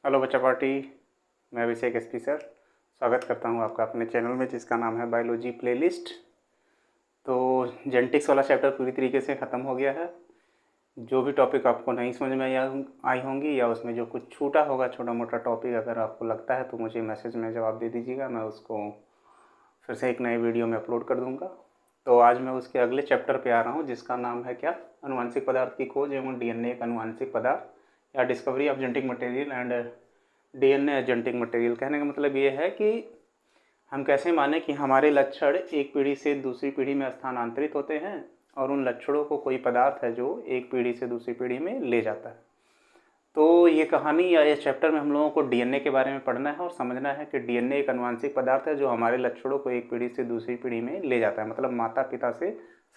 Hello बच्चा party. मैं अभिषेक SP sir स्वागत करता हूं आपका अपने चैनल में जिसका नाम है बायोलॉजी प्लेलिस्ट। तो जेनेटिक्स वाला चैप्टर पूरी तरीके से ख़त्म हो गया है। जो भी टॉपिक आपको नहीं समझ में आई होंगी या उसमें जो कुछ छूटा होगा छोटा मोटा टॉपिक अगर आपको लगता है तो मुझे मैसेज में जवाब दे दीजिएगा, मैं उसको फिर से एक नए वीडियो में अपलोड कर दूँगा। तो आज मैं उसके अगले चैप्टर पे आ रहा हूँ जिसका नाम है क्या, अनुवांशिक पदार्थ की खोज एवं डीएनए एक अनुवांशिक पदार्थ या discovery of genetic material and DNA genetic material. कहने का मतलब ये है कि हम कैसे माने कि हमारे लक्षण एक पीढ़ी से दूसरी पीढ़ी में स्थानांतरित होते हैं और उन लक्षणों को कोई पदार्थ है जो एक पीढ़ी से दूसरी पीढ़ी में ले जाता है। तो ये कहानी या ये चैप्टर में हम लोगों को डीएनए के बारे में पढ़ना है और समझना है कि डीएनए एक अनुवांशिक पदार्थ है जो हमारे लक्षणों को एक पीढ़ी से दूसरी पीढ़ी में ले जाता है, मतलब माता पिता से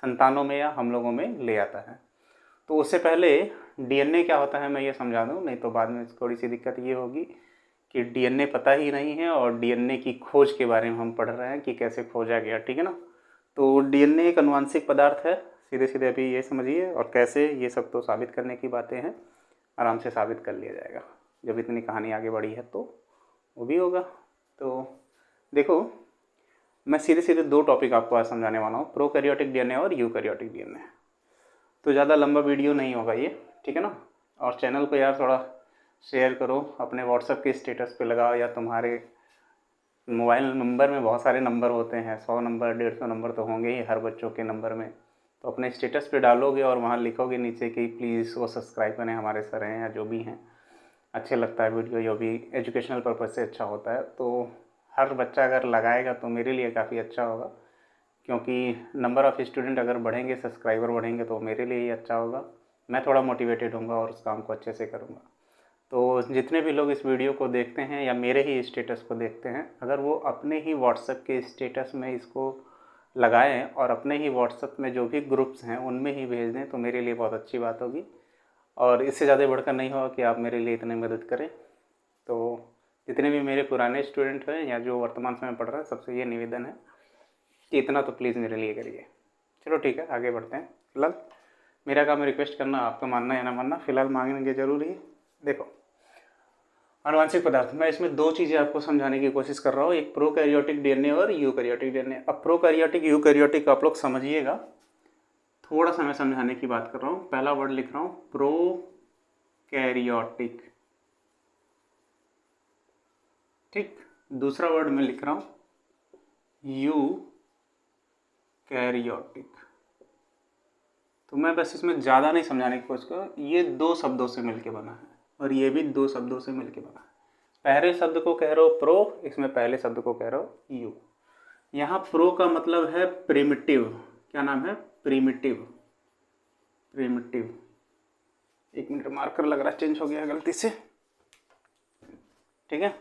संतानों में या हम लोगों में ले आता है। तो उससे पहले डीएनए क्या होता है मैं ये समझा दूँ, नहीं तो बाद में थोड़ी सी दिक्कत ये होगी कि डीएनए पता ही नहीं है और डीएनए की खोज के बारे में हम पढ़ रहे हैं कि कैसे खोजा गया, ठीक है ना। तो डीएनए एक अनुवांशिक पदार्थ है, सीधे सीधे अभी ये समझिए, और कैसे ये सब तो साबित करने की बातें हैं, आराम से साबित कर लिया जाएगा जब इतनी कहानी आगे बढ़ी है तो वो भी होगा। तो देखो, मैं सीधे सीधे दो टॉपिक आपको आज समझाने वाला हूँ, प्रोकैरियोटिक डीएनए और यूकैरियोटिक डीएनए। तो ज़्यादा लंबा वीडियो नहीं होगा ये, ठीक है ना। और चैनल को यार थोड़ा शेयर करो, अपने व्हाट्सएप के स्टेटस पे लगाओ, या तुम्हारे मोबाइल नंबर में बहुत सारे नंबर होते हैं, 100 नंबर 150 नंबर तो होंगे ही हर बच्चों के नंबर में। तो अपने स्टेटस पे डालोगे और वहाँ लिखोगे नीचे कि प्लीज़ वो सब्सक्राइब करें, हमारे सर हैं या जो भी हैं, अच्छे लगता है वीडियो, जो भी एजुकेशनल पर्पज़ से अच्छा होता है। तो हर बच्चा अगर लगाएगा तो मेरे लिए काफ़ी अच्छा होगा, क्योंकि नंबर ऑफ़ स्टूडेंट अगर बढ़ेंगे, सब्सक्राइबर बढ़ेंगे तो मेरे लिए ही अच्छा होगा, मैं थोड़ा मोटिवेटेड होऊंगा और उस काम को अच्छे से करूँगा। तो जितने भी लोग इस वीडियो को देखते हैं या मेरे ही स्टेटस को देखते हैं, अगर वो अपने ही व्हाट्सएप के स्टेटस में इसको लगाएं और अपने ही व्हाट्सएप में जो भी ग्रुप्स हैं उनमें ही भेज दें तो मेरे लिए बहुत अच्छी बात होगी। और इससे ज़्यादा बढ़कर नहीं होगा कि आप मेरे लिए इतनी मदद करें। तो जितने भी मेरे पुराने स्टूडेंट हैं या जो वर्तमान समय पढ़ रहे हैं, सबसे ये निवेदन है कि इतना तो प्लीज़ मेरे लिए करिए। चलो ठीक है, आगे बढ़ते हैं। फिलहाल मेरा काम है रिक्वेस्ट करना, आपका मानना या ना मानना, फिलहाल मांगेंगे जरूर ही। देखो, आनुवंशिक पदार्थ, मैं इसमें दो चीज़ें आपको समझाने की कोशिश कर रहा हूँ, एक प्रोकैरियोटिक डीएनए और यूकैरियोटिक डीएनए। अब प्रोकैरियोटिक यूकैरियोटिक आप लोग समझिएगा, थोड़ा सा मैं समझाने की बात कर रहा हूँ। पहला वर्ड लिख रहा हूँ प्रोकैरियोटिक, ठीक। दूसरा वर्ड मैं लिख रहा हूँ यूकैरियोटिक। तो मैं बस इसमें ज़्यादा नहीं समझाने की कोशिश कर, ये दो शब्दों से मिलके बना है और ये भी दो शब्दों से मिलके बना है। पहले शब्द को कह रहे हो प्रो, इसमें पहले शब्द को कह रहे हो यू। यहाँ प्रो का मतलब है प्रिमिटिव, क्या नाम है, प्रिमिटिव। प्रिमिटिव, एक मिनट, मार्कर लग रहा है चेंज हो गया गलती से, ठीक है।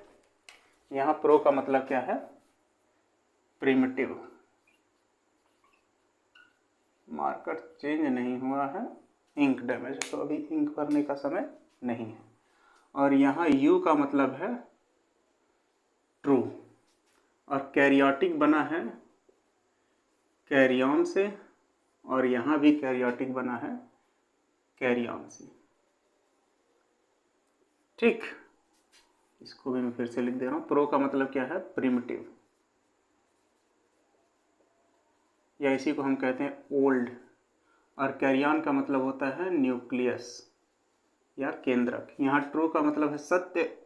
यहाँ प्रो का मतलब क्या है, प्रिमिटिव। मार्कर चेंज नहीं हुआ है, इंक डैमेज, तो अभी इंक भरने का समय नहीं है। और यहाँ यू का मतलब है ट्रू, और कैरियोटिक बना है कैरियन से, और यहाँ भी कैरियोटिक बना है कैरियन से, ठीक। इसको भी मैं फिर से लिख दे रहा हूँ। प्रो का मतलब क्या है, प्रिमिटिव, या इसी को हम कहते हैं ओल्ड। और कैरियन का मतलब होता है न्यूक्लियस या केंद्रक। यहाँ ट्रू का मतलब है सत्य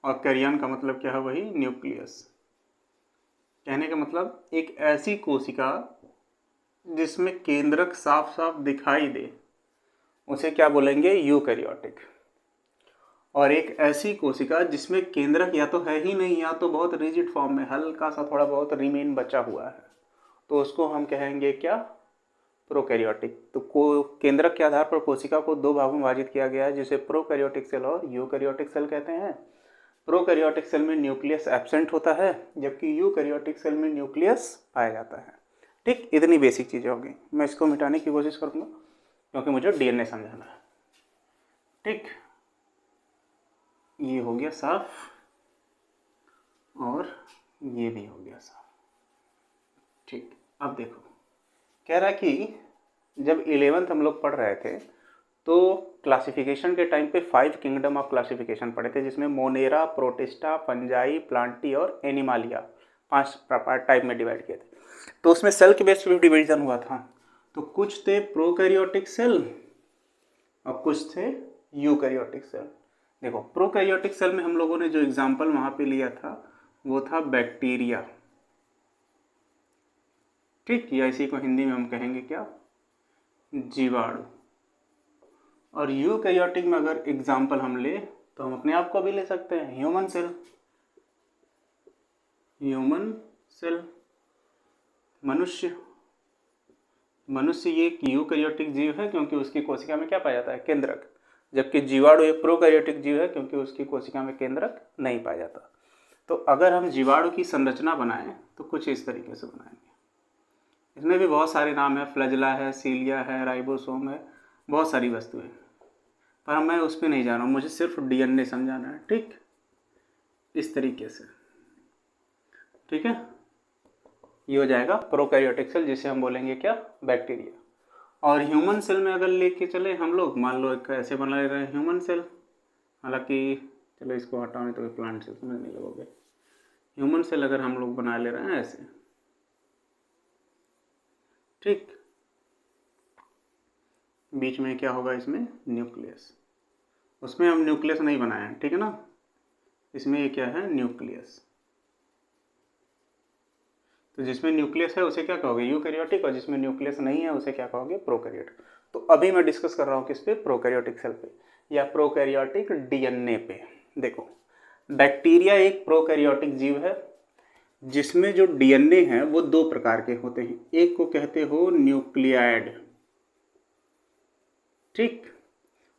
और कैरियन का मतलब क्या है, वही न्यूक्लियस। कहने का मतलब एक ऐसी कोशिका जिसमें केंद्रक साफ साफ दिखाई दे उसे क्या बोलेंगे, यूकैरियोटिक। और एक ऐसी कोशिका जिसमें केंद्रक या तो है ही नहीं या तो बहुत रिजिड फॉर्म में हल्का सा थोड़ा बहुत रिमेन बचा हुआ है, तो उसको हम कहेंगे क्या, प्रोकैरियोटिक। तो केंद्रक के आधार पर कोशिका को दो भागों में विभाजित किया गया है, जिसे प्रोकैरियोटिक सेल और यूकैरियोटिक सेल कहते हैं। प्रोकैरियोटिक सेल में न्यूक्लियस एब्सेंट होता है, जबकि यूकैरियोटिक सेल में न्यूक्लियस पाया जाता है, ठीक। इतनी बेसिक चीज़ें हो गई, मैं इसको मिटाने की कोशिश करूँगा क्योंकि मुझे डीएनए समझाना है, ठीक। ये हो गया साफ और ये भी हो गया साफ, ठीक। अब देखो, कह रहा है कि जब 11th हम लोग पढ़ रहे थे तो क्लासिफिकेशन के टाइम पे 5 किंगडम ऑफ क्लासिफिकेशन पढ़े थे, जिसमें मोनेरा, प्रोटिस्टा, फंजाई, प्लांटी और एनिमालिया 5 टाइप में डिवाइड किए थे। तो उसमें सेल के बेस पे डिवीजन हुआ था। तो कुछ थे प्रोकैरियोटिक सेल और कुछ थे यूकैरियोटिक सेल। देखो प्रोकैरियोटिक सेल में हम लोगों ने जो एग्जाम्पल वहाँ पे लिया था वो था बैक्टीरिया, ठीक, या इसी को हिंदी में हम कहेंगे क्या, जीवाणु। और यूकैरियोटिक में अगर एग्जाम्पल हम ले तो हम अपने आप को भी ले सकते हैं, ह्यूमन सेल। ह्यूमन सेल मनुष्य ये एक यूकैरियोटिक जीव है क्योंकि उसकी कोशिका में क्या पाया जाता है, केंद्रक। जबकि जीवाणु एक प्रोकैरियोटिक जीव है क्योंकि उसकी कोशिका में केंद्रक नहीं पाया जाता। तो अगर हम जीवाणु की संरचना बनाएं तो कुछ इस तरीके से बनाएंगे। इसमें भी बहुत सारे नाम है, फ्लैजेला है, सीलिया है, राइबोसोम है, बहुत सारी वस्तुएं, पर मैं उस पर नहीं जा रहा हूँ, मुझे सिर्फ डीएनए समझाना है, ठीक, इस तरीके से, ठीक है। ये हो जाएगा प्रोकैरियोटिक सेल, जिसे हम बोलेंगे क्या, बैक्टीरिया। और ह्यूमन सेल में अगर लेके चले हम लोग, मान लो एक ऐसे बना ले रहे हैं ह्यूमन सेल, हालांकि चलो इसको हटाओ तो प्लांट सेल समझ नहीं लगोगे। ह्यूमन सेल अगर हम लोग बना ले रहे हैं ऐसे, ठीक, बीच में क्या होगा, इसमें न्यूक्लियस, उसमें हम न्यूक्लियस नहीं बनाए हैं, ठीक है ना, इसमें ये क्या है, न्यूक्लियस। तो जिसमें न्यूक्लियस है उसे क्या कहोगे, यूकैरियोटिक, और जिसमें न्यूक्लियस नहीं है उसे क्या कहोगे, प्रोकैरियोटिक। तो अभी मैं डिस्कस कर रहा हूँ किस पे, प्रोकैरियोटिक सेल पे या प्रोकैरियोटिक डीएनए पे। देखो बैक्टीरिया एक प्रोकैरियोटिक जीव है जिसमें जो डीएनए है वो 2 प्रकार के होते हैं। एक को कहते हो न्यूक्लियाइड, ठीक,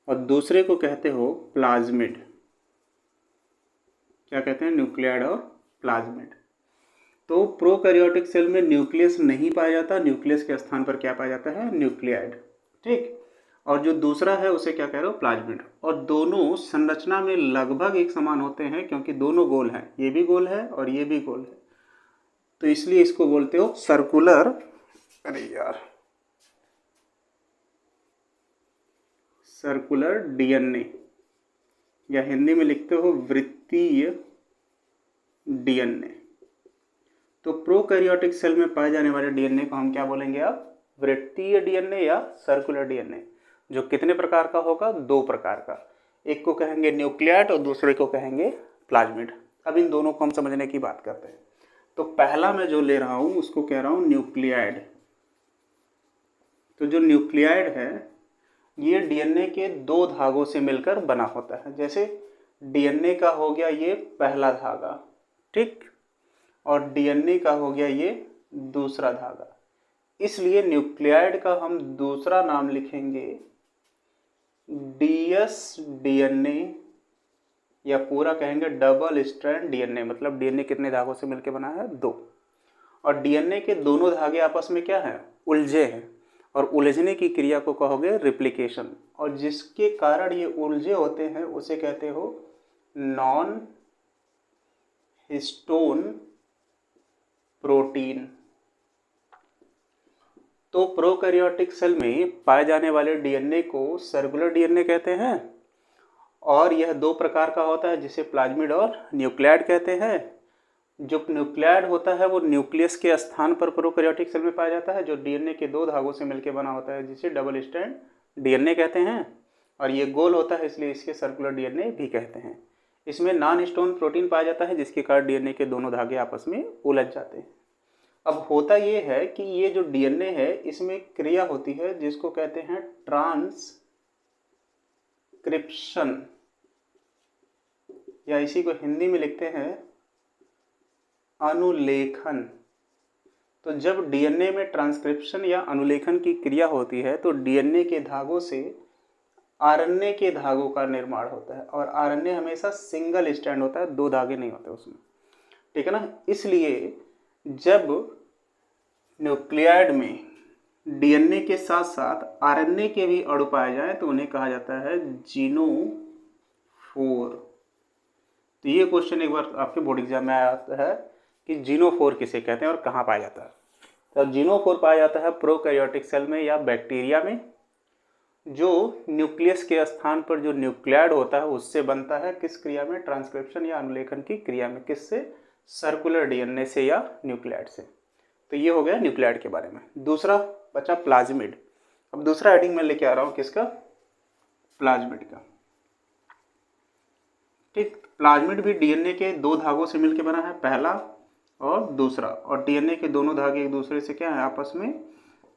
और दूसरे को कहते हो प्लाज्मिड। क्या कहते हैं, न्यूक्लियाइड और प्लाज्मिड। तो प्रोकैरियोटिक सेल में न्यूक्लियस नहीं पाया जाता, न्यूक्लियस के स्थान पर क्या पाया जाता है, न्यूक्लियाइड, ठीक। और जो दूसरा है उसे क्या कह रहे हो, प्लाज्मिड। और दोनों संरचना में लगभग एक समान होते हैं क्योंकि दोनों गोल हैं, ये भी गोल है और ये भी गोल है, तो इसलिए इसको बोलते हो सर्कुलर, अरे यार, सर्कुलर डीएनए, या हिंदी में लिखते हो वृत्तीय डीएनए। तो प्रोकैरियोटिक सेल में पाए जाने वाले डीएनए को हम क्या बोलेंगे, आप वृत्तीय डीएनए या सर्कुलर डीएनए, जो कितने प्रकार का होगा, 2 प्रकार का। एक को कहेंगे न्यूक्लियाइड और दूसरे को कहेंगे प्लाज्मिड। अब इन दोनों को हम समझने की बात करते हैं। तो पहला मैं जो ले रहा हूं उसको कह रहा हूं न्यूक्लियाइड। तो जो न्यूक्लियाइड है ये डीएनए के 2 धागों से मिलकर बना होता है। जैसे डीएनए का हो गया ये पहला धागा, ठीक, और डीएनए का हो गया ये दूसरा धागा, इसलिए न्यूक्लियाइड का हम दूसरा नाम लिखेंगे डीएस डीएनए, या पूरा कहेंगे डबल स्ट्रैंड डीएनए। मतलब डीएनए कितने धागों से मिलकर बना है, 2, और डीएनए के दोनों धागे आपस में क्या है, उलझे हैं, और उलझने की क्रिया को कहोगे रिप्लिकेशन, और जिसके कारण ये उलझे होते हैं उसे कहते हो नॉन हिस्टोन प्रोटीन। तो प्रोकैरियोटिक सेल में पाए जाने वाले डीएनए को सर्कुलर डीएनए कहते हैं, और यह 2 प्रकार का होता है जिसे प्लाज्मिड और न्यूक्लियाइड कहते हैं। जो न्यूक्लियाइड होता है वो न्यूक्लियस के स्थान पर प्रोकैरियोटिक सेल में पाया जाता है, जो डीएनए के 2 धागों से मिलकर बना होता है जिसे डबल स्ट्रैंड डीएनए कहते हैं, और ये गोल होता है इसलिए इसके सर्कुलर डीएनए भी कहते हैं। इसमें नॉन हिस्टोन प्रोटीन पाया जाता है जिसके कारण डीएनए के दोनों धागे आपस में उलझ जाते हैं। अब होता ये है कि ये जो डीएनए है इसमें क्रिया होती है जिसको कहते हैं ट्रांसक्रिप्शन, या इसी को हिंदी में लिखते हैं अनुलेखन। तो जब डीएनए में ट्रांसक्रिप्शन या अनुलेखन की क्रिया होती है तो डीएनए के धागों से आरएनए के धागों का निर्माण होता है, और आरएनए हमेशा सिंगल स्ट्रैंड होता है, 2 धागे नहीं होते उसमें, ठीक है ना। इसलिए जब न्यूक्लियाइड में डीएनए के साथ साथ आरएनए के भी अणु पाए जाए तो उन्हें कहा जाता है जीनोफोर। तो ये क्वेश्चन एक बार आपके बोर्ड एग्जाम में आता है कि जीनोफोर किसे कहते हैं और कहाँ पाया जाता है। तो जीनोफोर पाया जाता है प्रोकैरियोटिक सेल में या बैक्टीरिया में, जो न्यूक्लियस के स्थान पर जो न्यूक्लियाइड होता है उससे बनता है, किस क्रिया में? ट्रांसक्रिप्शन या अनुलेखन की क्रिया में। किससे? सर्कुलर डीएनए से या न्यूक्लियाइड से। तो ये हो गया न्यूक्लियाइड के बारे में। दूसरा बचा प्लाज्मिड। अब दूसरा हेडिंग मैं लेके आ रहा हूँ किसका? प्लाज्मिड का। ठीक, प्लाज्मिड भी डीएनए के दो धागों से मिलकर बना है, पहला और दूसरा, और डीएनए के दोनों धागे एक दूसरे से क्या है? आपस में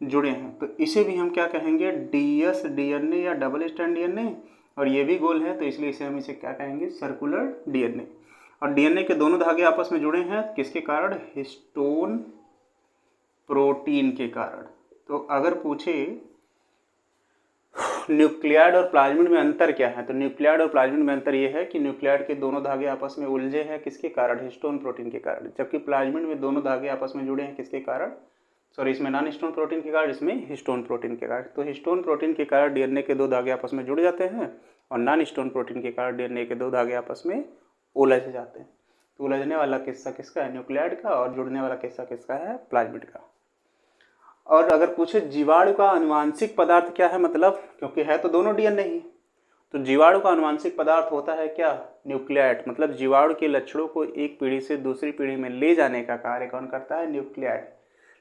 जुड़े हैं। तो इसे भी हम क्या कहेंगे? डीएस डीएनए या डबल स्ट्रैंड डीएनए, और ये भी गोल है तो इसलिए इसे हम क्या कहेंगे? Circular DNA. और डीएनए के दोनों धागे आपस में जुड़े हैं किसके कारण? हिस्टोन प्रोटीन के कारण। तो अगर पूछे न्यूक्लियाइड और प्लाज्मिड में अंतर क्या है, तो न्यूक्लियाइड और प्लाज्मिड में अंतर यह है कि न्यूक्लियाइड के दोनों धागे आपस में उलझे हैं किसके कारण? हिस्टोन प्रोटीन के कारण। जबकि प्लाज्मिड में दोनों धागे आपस में जुड़े हैं किसके कारण? सॉरी, इसमें नॉन हिस्टोन प्रोटीन के कारण, इसमें हिस्टोन प्रोटीन के कारण। तो हिस्टोन प्रोटीन के कारण डीएनए के दो धागे आपस में जुड़ जाते हैं, और नॉन हिस्टोन प्रोटीन के कारण डीएनए के दो धागे आपस में उलझ जाते हैं। तो उलझने वाला किस्सा किसका है? न्यूक्लियाइड का, और जुड़ने वाला किस्सा किसका है? प्लाज्मिड का। और अगर पूछे जीवाणु का आनुवांशिक पदार्थ क्या है, मतलब क्योंकि है तो दोनों डीएनए ही, तो जीवाणु का आनुवांशिक पदार्थ होता है क्या? न्यूक्लियाइड। मतलब जीवाणु के लक्षणों को एक पीढ़ी से दूसरी पीढ़ी में ले जाने का कार्य कौन करता है? न्यूक्लियाइड।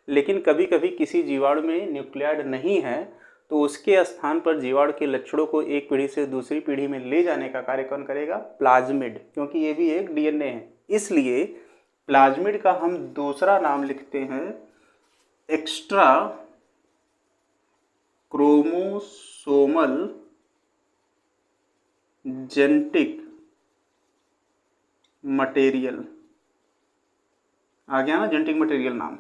लेकिन कभी कभी किसी जीवाणु में न्यूक्लियाइड नहीं है तो उसके स्थान पर जीवाणु के लक्षणों को एक पीढ़ी से दूसरी पीढ़ी में ले जाने का कार्य कौन करेगा? प्लाज्मिड, क्योंकि ये भी एक डीएनए है। इसलिए प्लाज्मिड का हम दूसरा नाम लिखते हैं एक्स्ट्रा क्रोमोसोमल जेनेटिक मटेरियल। आ गया ना जेनेटिक मटेरियल नाम।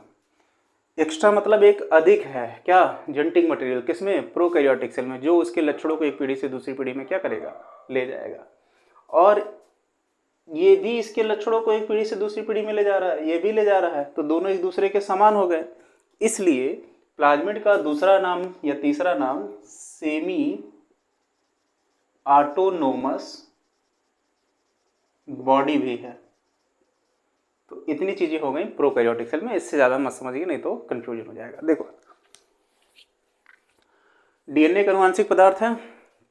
एक्स्ट्रा मतलब एक अधिक है, क्या? जेनेटिक मटेरियल किसमें? प्रोकैरियोटिक सेल में, जो उसके लक्षणों को एक पीढ़ी से दूसरी पीढ़ी में क्या करेगा? ले जाएगा। और ये भी इसके लक्षणों को एक पीढ़ी से दूसरी पीढ़ी में ले जा रहा है, ये भी ले जा रहा है, तो दोनों एक दूसरे के समान हो गए। इसलिए प्लाज्मिड का दूसरा नाम या तीसरा नाम सेमी ऑटोनोमस बॉडी भी है। तो इतनी चीजें हो गई प्रोकैरियोटिक सेल में, इससे ज्यादा मत समझिए नहीं तो कंफ्यूजन हो जाएगा। देखो, डीएनए का आनुवांशिक पदार्थ है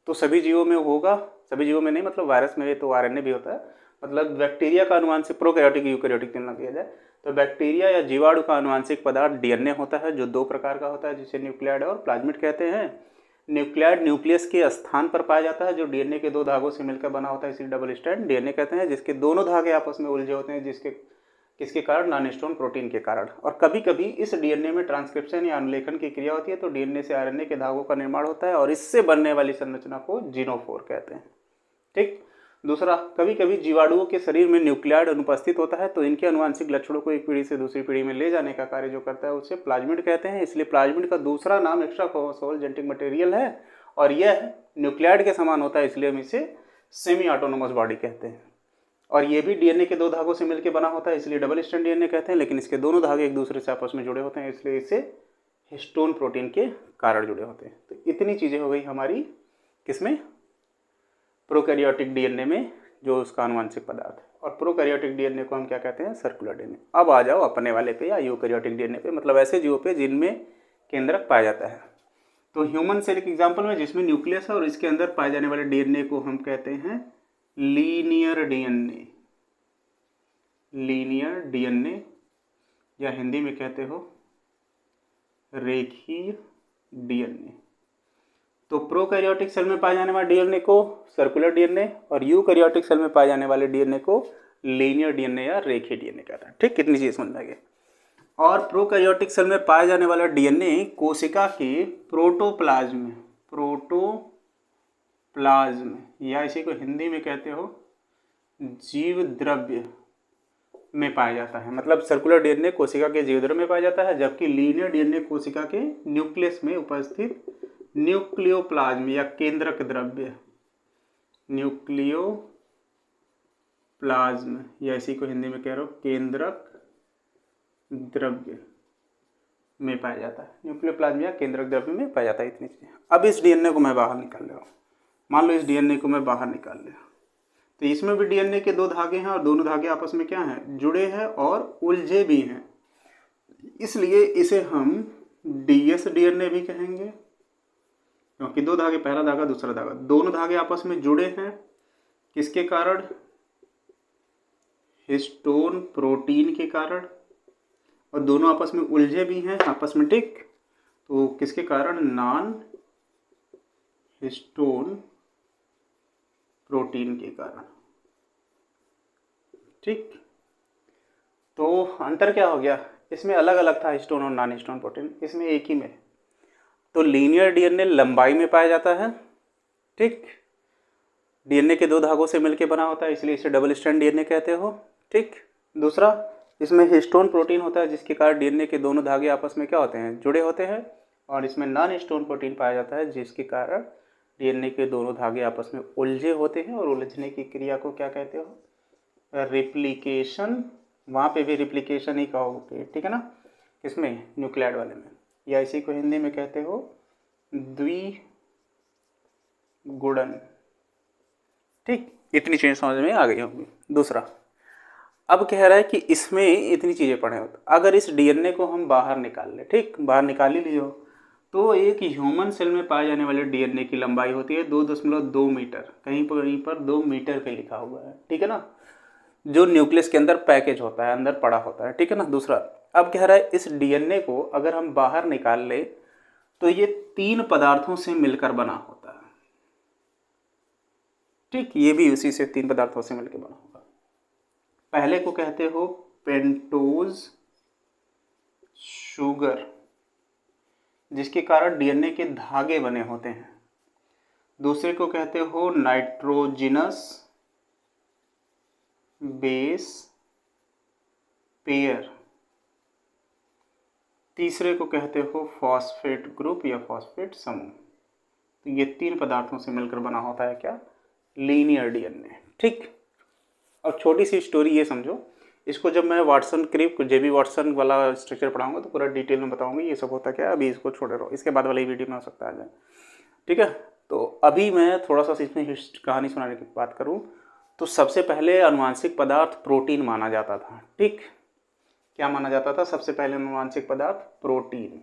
तो सभी जीवों में होगा, सभी जीवों में नहीं, मतलब वायरस में तो आरएनए भी होता है। मतलब बैक्टीरिया का आनुवांशिक, प्रोकैरियोटिक यूकैरियोटिक तुलना किया जाए तो बैक्टीरिया या जीवाणु का आनुवांशिक पदार्थ डीएनए होता है, जो दो प्रकार का होता है, जिसे न्यूक्लियाइड और प्लाज्मिड कहते हैं। न्यूक्लियाइड न्यूक्लियस के स्थान पर पाया जाता है, जो डीएनए के दो धागों से मिलकर बना होता है, इसी डबल स्ट्रैंड डीएनए कहते हैं, जिसके दोनों धागे आपस में उलझे होते हैं, जिसके किसके कारण? नॉन हिस्टोन प्रोटीन के कारण। और कभी कभी इस डीएनए में ट्रांसक्रिप्शन या अनुलेखन की क्रिया होती है, तो डीएनए से आरएनए के धागों का निर्माण होता है, और इससे बनने वाली संरचना को जीनोफोर कहते हैं। ठीक। दूसरा, कभी कभी जीवाणुओं के शरीर में न्यूक्लियाइड अनुपस्थित होता है, तो इनके आनुवांशिक लक्षणों को एक पीढ़ी से दूसरी पीढ़ी में ले जाने का कार्य जो करता है उसे प्लाज्मिड कहते हैं। इसलिए प्लाज्मिड का दूसरा नाम एक्स्ट्रा क्रोमोसोमल जेनेटिक मटेरियल है, और यह न्यूक्लियाइड के समान होता है, इसलिए हम इसे सेमी ऑटोनोमस बॉडी कहते हैं। और ये भी डीएनए के दो धागों से मिलकर बना होता है, इसलिए डबल स्ट्रैंड डीएनए कहते हैं, लेकिन इसके दोनों धागे एक दूसरे से आपस में जुड़े होते हैं, इसलिए इसे हिस्टोन प्रोटीन के कारण जुड़े होते हैं। तो इतनी चीजें हो गई हमारी किसमें? प्रोकैरियोटिक डीएनए में, जो उसका आनुवांशिक पदार्थ है। और प्रोकैरियोटिक डीएनए को हम क्या कहते हैं? Circular DNA. अब आ जाओ अपने वाले पे या यूकैरियोटिक डीएनए पे, मतलब ऐसे जीवों पे जिनमें केंद्रक पाया जाता है। तो ह्यूमन सेल के एग्जाम्पल में जिसमें न्यूक्लियस है और इसके अंदर पाए जाने वाले डीएनए को हम कहते हैं लीनियर डीएनए। लीनियर डीएनए, या हिंदी में कहते हो रेखीय डीएनए। तो प्रोकैरियोटिक सेल में पाए जाने वाले डीएनए को सर्कुलर डीएनए, और यूकैरियोटिक सेल में पाए जाने वाले डीएनए को लीनियर डीएनए या रेखीय डीएनए कहते हैं। ठीक, कितनी चीज समझ में आ गई। और प्रोकैरियोटिक सेल में पाए जाने वाला डीएनए कोशिका के प्रोटोप्लाज्म या इसी को हिंदी में कहते हो जीव द्रव्य में पाया जाता है। मतलब सर्कुलर डीएनए कोशिका के जीव द्रव्य में पाया जाता है, जबकि लीनियर डीएनए कोशिका के न्यूक्लियस में उपस्थित न्यूक्लियोप्लाज्म या केंद्रक द्रव्य, न्यूक्लियोप्लाज्म या इसी को हिंदी में कह रहा हूँ केंद्रक द्रव्य में पाया जाता है। न्यूक्लियोप्लाज्म या केंद्रक द्रव्य में पाया जाता है। इतनी चीजें। अब इस डीएनए को मैं बाहर निकाल ले रहा हूँ। मान लो इस डीएनए को मैं बाहर निकाल लिया, तो इसमें भी डीएनए के दो धागे हैं, और दोनों धागे आपस में क्या हैं? जुड़े हैं और उलझे भी हैं। इसलिए इसे हम डीएस डीएनए भी कहेंगे क्योंकि दो धागे, पहला धागा दूसरा धागा, दोनों धागे आपस में जुड़े हैं किसके कारण? हिस्टोन प्रोटीन के कारण, और दोनों आपस में उलझे भी हैं आपस में, ठीक। तो किसके कारण? नॉन हिस्टोन प्रोटीन के कारण, ठीक। तो अंतर क्या हो गया? इसमें अलग अलग था हिस्टोन और नॉन हिस्टोन प्रोटीन, इसमें एक ही में। तो लीनियर डीएनए लंबाई में पाया जाता है, ठीक। डीएनए के दो धागों से मिलकर बना होता है, इसलिए इसे डबल स्ट्रैंड डीएनए कहते हो, ठीक। दूसरा, इसमें हिस्टोन प्रोटीन होता है जिसके कारण डीएनए के दोनों धागे आपस में क्या होते हैं? जुड़े होते हैं। और इसमें नॉन हिस्टोन प्रोटीन पाया जाता है जिसके कारण डीएनए के दोनों धागे आपस में उलझे होते हैं, और उलझने की क्रिया को क्या कहते हो? रिप्लिकेशन। वहाँ पे भी रिप्लिकेशन ही कहोगे, ठीक है ना, किसमें? न्यूक्लियाइड वाले में, या इसी को हिंदी में कहते हो द्विगुणन, ठीक। इतनी चीज़ें समझ में आ गई होंगी। दूसरा, अब कह रहा है कि इसमें इतनी चीज़ें पढ़े हो, अगर इस डीएनए को हम बाहर निकाल लें, ठीक, बाहर निकाल ही लियो, तो एक ह्यूमन सेल में पाए जाने वाले डीएनए की लंबाई होती है 2.2 मीटर, कहीं पर 2 मीटर पे लिखा हुआ है, ठीक है ना, जो न्यूक्लियस के अंदर पैकेज होता है, अंदर पड़ा होता है, ठीक है ना। दूसरा, अब कह रहा है इस डीएनए को अगर हम बाहर निकाल ले तो ये 3 पदार्थों से मिलकर बना होता है, ठीक। ये भी उसी से 3 पदार्थों से मिलकर बना होगा। पहले को कहते हो पेंटोज शुगर, जिसके कारण डीएनए के धागे बने होते हैं। दूसरे को कहते हो नाइट्रोजिनस बेस पेयर। तीसरे को कहते हो फॉस्फेट ग्रुप या फॉस्फेट समूह। तो ये 3 पदार्थों से मिलकर बना होता है क्या? लीनियर डीएनए, ठीक। अब छोटी सी स्टोरी ये समझो, इसको जब मैं वाटसन क्रिप जेबी वाटसन वाला स्ट्रक्चर पढ़ाऊंगा तो पूरा डिटेल में बताऊंगा ये सब होता क्या है। अभी इसको छोड़े रहो, इसके बाद वाली वीडियो में हो सकता है, ठीक है। तो अभी मैं थोड़ा सा इसमें कहानी सुनाने की बात करूं तो सबसे पहले अनुवांशिक पदार्थ प्रोटीन माना जाता था, ठीक। क्या माना जाता था सबसे पहले? अनुवांशिक पदार्थ प्रोटीन।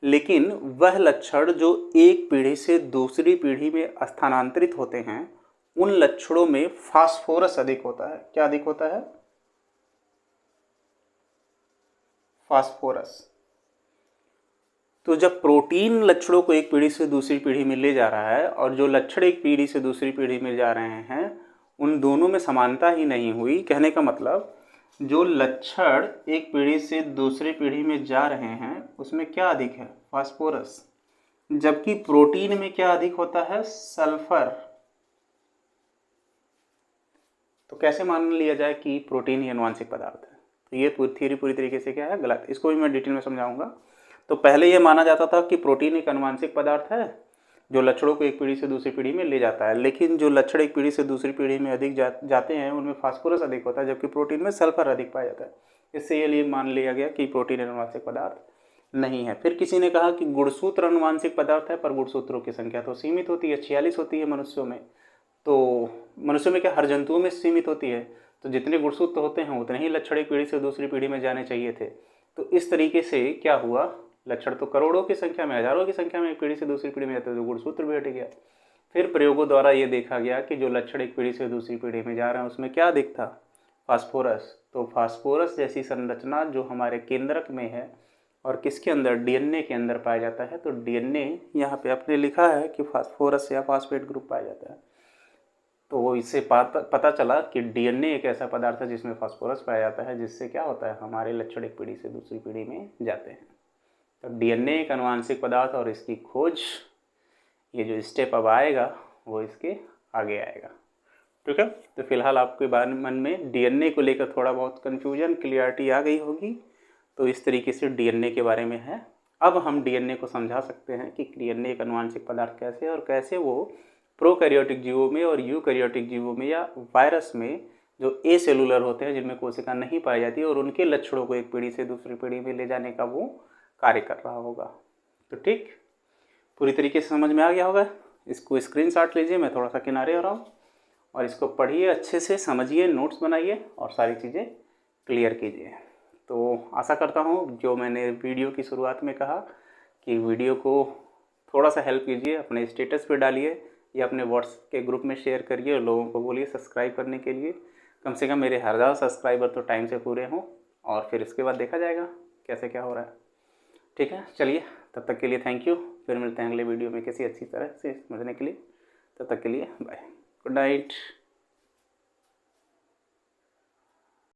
लेकिन वह लक्षण जो एक पीढ़ी से दूसरी पीढ़ी में स्थानांतरित होते हैं, उन लक्षणों में फास्फोरस अधिक होता है। क्या अधिक होता है? फास्फोरस। तो जब प्रोटीन लक्षणों को एक पीढ़ी से दूसरी पीढ़ी में ले जा रहा है और जो लक्षण एक पीढ़ी से दूसरी पीढ़ी में जा रहे हैं, उन दोनों में समानता ही नहीं हुई। कहने का मतलब जो लक्षण एक पीढ़ी से दूसरी पीढ़ी में जा रहे हैं उसमें क्या अधिक है? फास्फोरस। जबकि प्रोटीन में क्या अधिक होता है? सल्फर। तो कैसे मान लिया जाए कि प्रोटीन ही अनुवांशिक पदार्थ है? तो ये थ्योरी पूरी तरीके से क्या है? गलत। इसको भी मैं डिटेल में समझाऊंगा। तो पहले ये माना जाता था कि प्रोटीन एक अनुवांशिक पदार्थ है जो लक्षणों को एक पीढ़ी से दूसरी पीढ़ी में ले जाता है, लेकिन जो लक्षण एक पीढ़ी से दूसरी पीढ़ी में अधिक जाते हैं उनमें फास्फोरस अधिक होता है, जबकि प्रोटीन में सल्फर अधिक पाया जाता है। इससे ये लिए मान लिया गया कि प्रोटीन अनुवांशिक पदार्थ नहीं है। फिर किसी ने कहा कि गुणसूत्र अनुवांशिक पदार्थ है, पर गुणसूत्रों की संख्या तो सीमित होती है, 46 होती है मनुष्यों में। तो मनुष्यों में क्या, हर जंतुओं में सीमित होती है। तो जितने गुणसूत्र होते हैं उतने ही लक्षण एक पीढ़ी से दूसरी पीढ़ी में जाने चाहिए थे। तो इस तरीके से क्या हुआ, लक्षण तो करोड़ों की संख्या में, हजारों की संख्या में एक पीढ़ी से दूसरी पीढ़ी में जाते तो गुणसूत्र भी हट गया। फिर प्रयोगों द्वारा ये देखा गया कि जो लक्षण एक पीढ़ी से दूसरी पीढ़ी में जा रहे हैं उसमें क्या अधिक था? फास्फोरस। तो फास्फोरस जैसी संरचना जो हमारे केंद्रक में है और किसके अंदर? डीएनए के अंदर पाया जाता है। तो डीएनए यहाँ पे आपने लिखा है कि फास्फोरस या फास्फेट ग्रुप पाया जाता है। तो इससे पता चला कि डीएनए एक ऐसा पदार्थ है जिसमें फास्फोरस पाया जाता है, जिससे क्या होता है, हमारे लक्षण एक पीढ़ी से दूसरी पीढ़ी में जाते हैं। तो डीएनए एक अनुवांशिक पदार्थ और इसकी खोज, ये जो स्टेप अब आएगा वो इसके आगे आएगा, ठीक है। तो फिलहाल आपके मन में डीएनए को लेकर थोड़ा बहुत कन्फ्यूजन, क्लियरिटी आ गई होगी। तो इस तरीके से डीएनए के बारे में है। अब हम डीएनए को समझा सकते हैं कि डीएनए एक अनुवांशिक पदार्थ कैसे है और कैसे वो प्रोकैरियोटिक जीवों में और यूकैरियोटिक जीवों में या वायरस में जो ए सेलुलर होते हैं जिनमें कोशिका नहीं पाई जाती और उनके लक्षणों को एक पीढ़ी से दूसरी पीढ़ी में ले जाने का वो कार्य कर रहा होगा। तो ठीक, पूरी तरीके से समझ में आ गया होगा। इसको स्क्रीनशॉट लीजिए, मैं थोड़ा सा किनारे हो रहा हूँ, और इसको पढ़िए अच्छे से, समझिए, नोट्स बनाइए और सारी चीज़ें क्लियर कीजिए। तो आशा करता हूँ जो मैंने वीडियो की शुरुआत में कहा कि वीडियो को थोड़ा सा हेल्प कीजिए, अपने स्टेटस पे डालिए या अपने व्हाट्सएप के ग्रुप में शेयर करिए और लोगों को बोलिए सब्सक्राइब करने के लिए। कम से कम मेरे 1000 सब्सक्राइबर तो टाइम से पूरे हों और फिर इसके बाद देखा जाएगा कैसे क्या हो रहा है। ठीक है, चलिए तब तक के लिए थैंक यू। फिर मिलते हैं अगले वीडियो में किसी अच्छी तरह से समझने के लिए। तब तक के लिए बाय, गुड नाइट।